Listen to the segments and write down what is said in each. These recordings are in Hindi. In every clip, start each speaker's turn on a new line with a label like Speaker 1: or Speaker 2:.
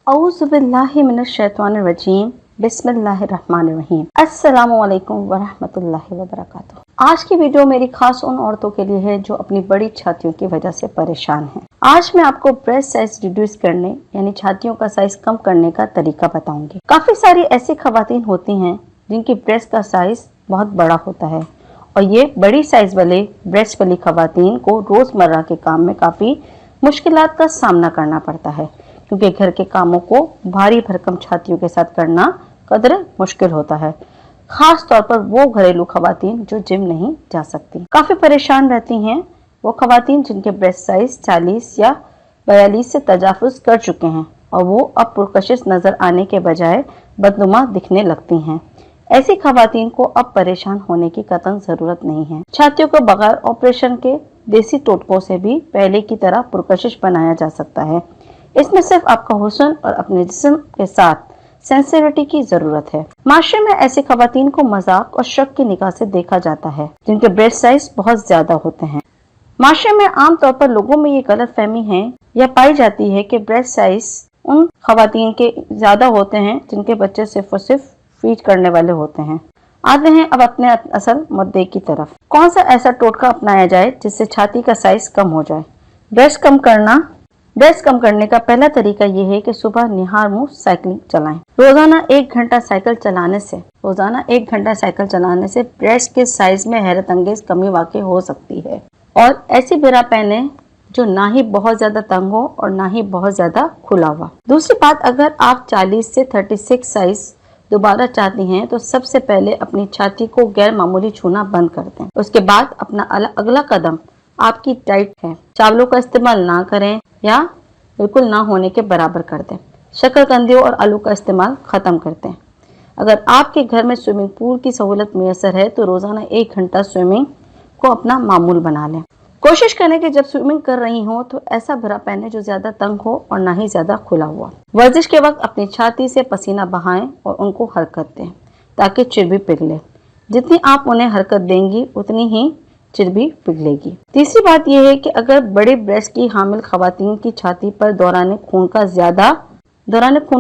Speaker 1: औज़ुबिल्लाहिमिनश्शैतानिर्रजीम बिस्मिल्लाहिर्रहमानिर्रहीम। अस्सलामुअलैकुम वरहमतुल्लाहि वबरकातुहू। आज की वीडियो मेरी खास उन औरतों के लिए है जो अपनी बड़ी छातियों की वजह से परेशान हैं। आज मैं आपको ब्रेस्ट साइज रिड्यूस करने यानी छातियों का साइज कम करने का तरीका बताऊंगी। काफी सारी ऐसी खवातीन होती हैं जिनकी ब्रेस्ट का साइज बहुत बड़ा होता है और ये बड़ी साइज वाले ब्रेस्ट वाली खवातीन को रोजमर्रा के काम में काफी मुश्किलात का सामना करना पड़ता है, क्योंकि घर के कामों को भारी भरकम छातियों के साथ करना कदर मुश्किल होता है। खास तौर पर वो घरेलू खवातीन जो जिम नहीं जा सकती, काफी परेशान रहती हैं। वो खवातीन जिनके ब्रेस्ट साइज 40 या 42 से तजाफुज कर चुके हैं और वो अब पुरकशिश नजर आने के बजाय बदनुमा दिखने लगती हैं। ऐसी खवातीन को अब परेशान होने की कतई जरूरत नहीं है। छातियों को बगैर ऑपरेशन के देसी टोटकों से भी पहले की तरह पुरकशिश बनाया जा सकता है। इसमें सिर्फ आपका हुस्न और अपने जिस्म के साथ सेंसिटिविटी की जरूरत है। माशरे में ऐसी खवातीन को मजाक और शक की निगाह से देखा जाता है जिनके ब्रेस्ट साइज बहुत ज्यादा होते हैं। माशरे में आमतौर पर लोगों में ये गलत फहमी है या पाई जाती है कि ब्रेस्ट साइज उन खवातीन के ज्यादा होते हैं जिनके बच्चे सिर्फ और सिर्फ फीड करने वाले होते हैं। आते हैं अब अपने असल मुद्दे की तरफ। कौन सा ऐसा टोटका अपनाया जाए जिससे छाती का साइज कम हो जाए? ब्रेस्ट कम करने का पहला तरीका यह है कि सुबह निहार मुंह साइकिलिंग चलाएं। रोजाना 1 घंटा साइकिल चलाने से ब्रेस्ट के साइज में हैरत अंगेज कमी वाकई हो सकती है। और ऐसी ब्रा पहने जो ना ही बहुत ज्यादा तंग हो और ना ही बहुत ज्यादा खुला हुआ। दूसरी बात, अगर आप 40 से 36 साइज दोबारा चाहती हैं तो सबसे पहले अपनी छाती को गैर मामूली छूना बंद कर दें। उसके बाद अपना अगला कदम आपकी डाइट है। चावलों का इस्तेमाल ना करें या बिल्कुल ना होने के बराबर कर दें। शकरकंदियों और आलू का इस्तेमाल खत्म कर दें। अगर आपके घर में स्विमिंग पूल की सहूलत मुयसर है तो रोजाना 1 घंटा स्विमिंग को अपना मामूल बना लें। कोशिश करें कि जब स्विमिंग कर रही हो तो ऐसा भरा पहने जो ज्यादा तंग हो और ना ही ज्यादा खुला हुआ। वर्जिश के वक्त अपनी छाती से पसीना बहाएं और उनको हरकत दें ताकि चर्बी पिघले। जितनी आप उन्हें हरकत देंगी उतनी ही चर्बी पिघलेगी। तीसरी बात यह है कि अगर बड़े ब्रेस्ट की हामिल खवातीन की छाती पर दौरान खून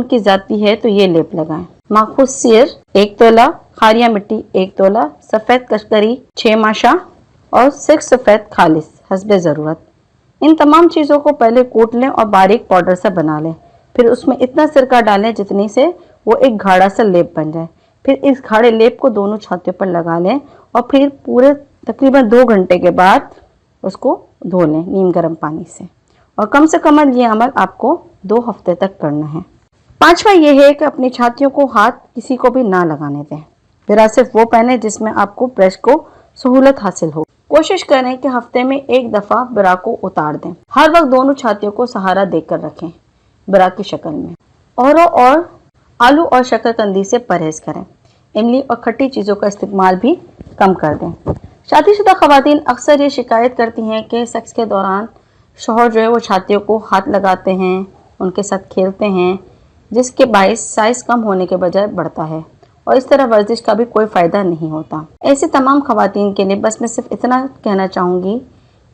Speaker 1: की ज्यादती है तो ये लेप लगाएं। माखूज सिर 1 तोला, खारिया मिट्टी 1 तोला, सफेद कश्करी 6 माशा और 6 सफेद खालिस हस्बे जरूरत। इन तमाम चीजों को पहले कूट लें और बारीक पाउडर से बना लें। फिर उसमें इतना सिरका डालें जितनी से वो एक गाढ़ा सा लेप बन जाए। फिर इस गाढ़े लेप को दोनों छातियों पर लगा लें और फिर पूरे तकरीबन 2 घंटे के बाद उसको धो लें नीम गर्म पानी से। और कम से कम ये अमल आपको 2 हफ्ते तक करना है। पांचवा ये है कि अपनी छातियों को हाथ किसी को भी ना लगाने दें। फिर सिर्फ वो पहने जिसमें आपको ब्रेस्ट को सहूलत हासिल हो। कोशिश करें कि हफ्ते में 1 दफा ब्रा को उतार दें। हर वक्त दोनों छातियों को सहारा देकर रखें ब्रा की शक्ल में। और आलू और शकरकंदी से परहेज करें। इमली और खट्टी चीजों का इस्तेमाल भी कम कर दें। शादीशुदा खवातीन अक्सर ये शिकायत करती हैं कि सेक्स के दौरान शौहर जो है वो छातियों को हाथ लगाते हैं, उनके साथ खेलते हैं, जिसके बायस साइज कम होने के बजाय बढ़ता है और इस तरह वर्जिश का भी कोई फ़ायदा नहीं होता। ऐसी तमाम खवातीन के लिए बस मैं सिर्फ इतना कहना चाहूँगी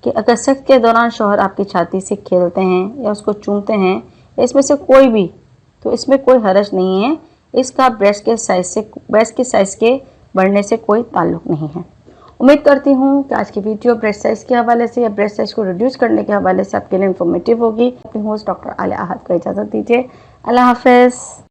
Speaker 1: कि अगर सेक्स के दौरान शौहर आपकी छाती से खेलते हैं या उसको चूमते हैं, इसमें से कोई भी, तो इसमें कोई हरज नहीं है। इसका ब्रेस्ट के साइज के बढ़ने से कोई ताल्लुक नहीं है। उम्मीद करती हूँ कि आज की वीडियो ब्रेस्ट साइज के हवाले से या ब्रेस्ट साइज को रिड्यूस करने के हवाले से आपके लिए इन्फॉर्मेटिव होगी। अपनी होस्ट डॉक्टर आलिया आहद को इजाज़त दीजिए। अल्लाह हाफ़िज़।